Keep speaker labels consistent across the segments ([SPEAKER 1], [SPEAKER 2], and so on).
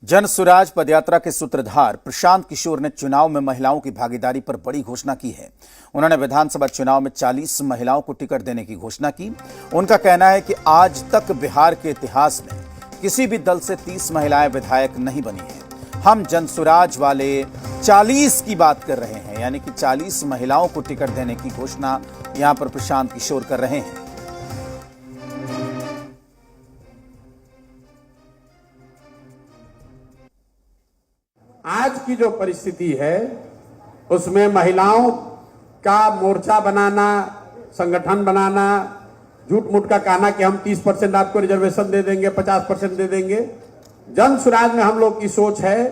[SPEAKER 1] जन सुराज पदयात्रा के सूत्रधार प्रशांत किशोर ने चुनाव में महिलाओं की भागीदारी पर बड़ी घोषणा की है। उन्होंने विधानसभा चुनाव में 40 महिलाओं को टिकट देने की घोषणा की। उनका कहना है कि आज तक बिहार के इतिहास में किसी भी दल से 30 महिलाएं विधायक नहीं बनी हैं। हम जन सुराज वाले 40 की बात कर रहे हैं, यानी कि 40 महिलाओं को टिकट देने की घोषणा यहां पर प्रशांत किशोर कर रहे हैं।
[SPEAKER 2] आज की जो परिस्थिति है उसमें महिलाओं का मोर्चा बनाना, संगठन बनाना, झूठ मूठ का कहना कि हम 30% आपको रिजर्वेशन दे देंगे, 50% दे देंगे। जन सुराज में हम लोग की सोच है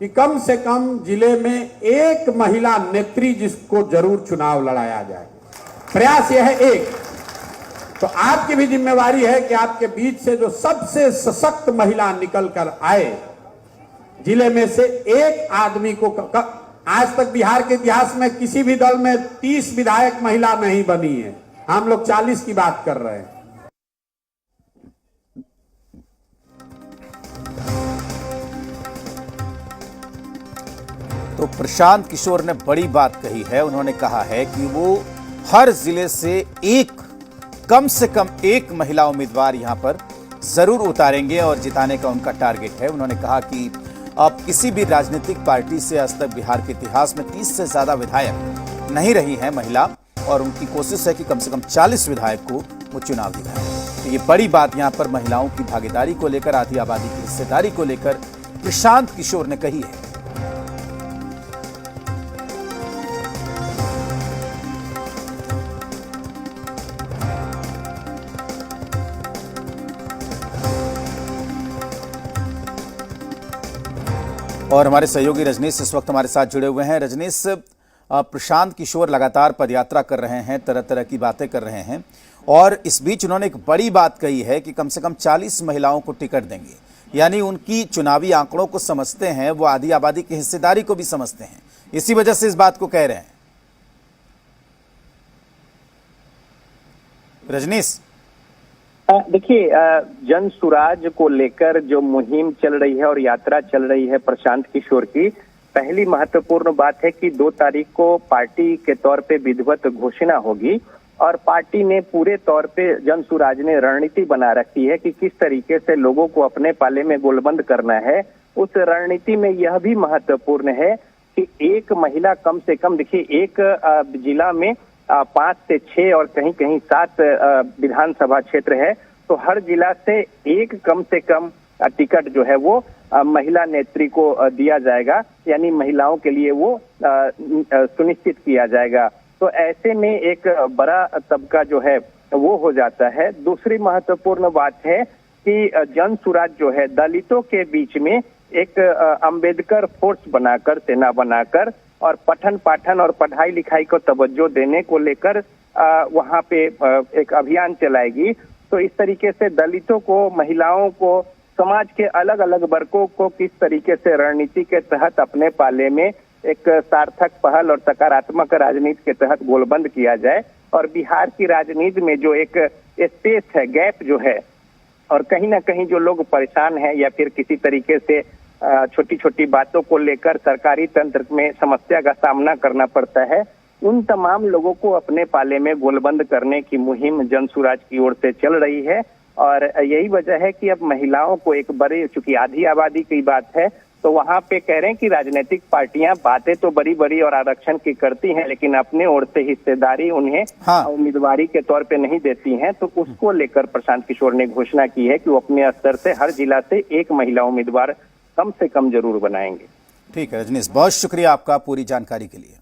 [SPEAKER 2] कि कम से कम जिले में एक महिला नेत्री जिसको जरूर चुनाव लड़ाया जाए। प्रयास यह है एक। तो आपकी भी जिम्मेवारी है कि आपके बीच से जो सबसे सशक्त महिला निकल कर आए, जिले में से एक आदमी को आज तक बिहार के इतिहास में किसी भी दल में 30 विधायक महिला नहीं बनी है। हम लोग 40 की बात कर रहे हैं।
[SPEAKER 1] तो प्रशांत किशोर ने बड़ी बात कही है। उन्होंने कहा है कि वो हर जिले से कम से कम एक महिला उम्मीदवार यहां पर जरूर उतारेंगे और जिताने का उनका टारगेट है। उन्होंने कहा कि अब किसी भी राजनीतिक पार्टी से आज तक बिहार के इतिहास में 30 से ज्यादा विधायक नहीं रही है महिला, और उनकी कोशिश है कि कम से कम 40 विधायक को वो चुनाव दिलाएं। तो ये बड़ी बात यहां पर महिलाओं की भागीदारी को लेकर, आधी आबादी की हिस्सेदारी को लेकर प्रशांत किशोर ने कही है। और हमारे सहयोगी रजनीश इस वक्त हमारे साथ जुड़े हुए हैं। रजनीश, प्रशांत किशोर लगातार पदयात्रा कर रहे हैं, तरह तरह की बातें कर रहे हैं, और इस बीच उन्होंने एक बड़ी बात कही है कि कम से कम 40 महिलाओं को टिकट देंगे। यानी उनकी चुनावी आंकड़ों को समझते हैं, वो आधी आबादी की हिस्सेदारी को भी समझते हैं, इसी वजह से इस बात को कह रहे हैं। रजनीश,
[SPEAKER 3] देखिए, जन सुराज को लेकर जो मुहिम चल रही है और यात्रा चल रही है प्रशांत किशोर की, पहली महत्वपूर्ण बात है कि 2 तारीख को पार्टी के तौर पे विधिवत घोषणा होगी, और पार्टी ने पूरे तौर पे जन सुराज ने रणनीति बना रखी है कि किस तरीके से लोगों को अपने पाले में गोलबंद करना है। उस रणनीति में यह भी महत्वपूर्ण है कि एक महिला कम से कम, देखिए, एक जिला में 5 से 6 और कहीं कहीं 7 विधानसभा क्षेत्र है, तो हर जिला से एक कम से कम टिकट जो है वो महिला नेत्री को दिया जाएगा, यानी महिलाओं के लिए वो सुनिश्चित किया जाएगा। तो ऐसे में एक बड़ा तबका जो है वो हो जाता है। दूसरी महत्वपूर्ण बात है कि जन सुराज जो है दलितों के बीच में एक अंबेडकर फोर्स बनाकर, सेना बनाकर, और पठन पाठन और पढ़ाई लिखाई को तवज्जो देने को लेकर वहां पे एक अभियान चलाएगी। तो इस तरीके से दलितों को, महिलाओं को, समाज के अलग अलग वर्गों को किस तरीके से रणनीति के तहत अपने पाले में एक सार्थक पहल और सकारात्मक राजनीति के तहत गोलबंद किया जाए, और बिहार की राजनीति में जो एक स्पेस है, गैप जो है, और कहीं ना कहीं जो लोग परेशान हैं या फिर किसी तरीके से छोटी छोटी बातों को लेकर सरकारी तंत्र में समस्या का सामना करना पड़ता है, उन तमाम लोगों को अपने पाले में गोलबंद करने की मुहिम जन सुराज की ओर से चल रही है। और यही वजह है कि अब महिलाओं को एक बड़ी, चूंकि आधी आबादी की बात है, तो वहां पे कह रहे हैं कि राजनीतिक पार्टियां बातें तो बड़ी बड़ी और आरक्षण की करती हैं, लेकिन अपने ओर से हिस्सेदारी उन्हें उम्मीदवारी के तौर पे नहीं देती हैं। तो उसको लेकर प्रशांत किशोर ने घोषणा की है कि वो अपने स्तर से हर जिला से एक महिला उम्मीदवार कम से कम जरूर बनाएंगे।
[SPEAKER 1] ठीक है रजनीश, बहुत शुक्रिया आपका पूरी जानकारी के लिए।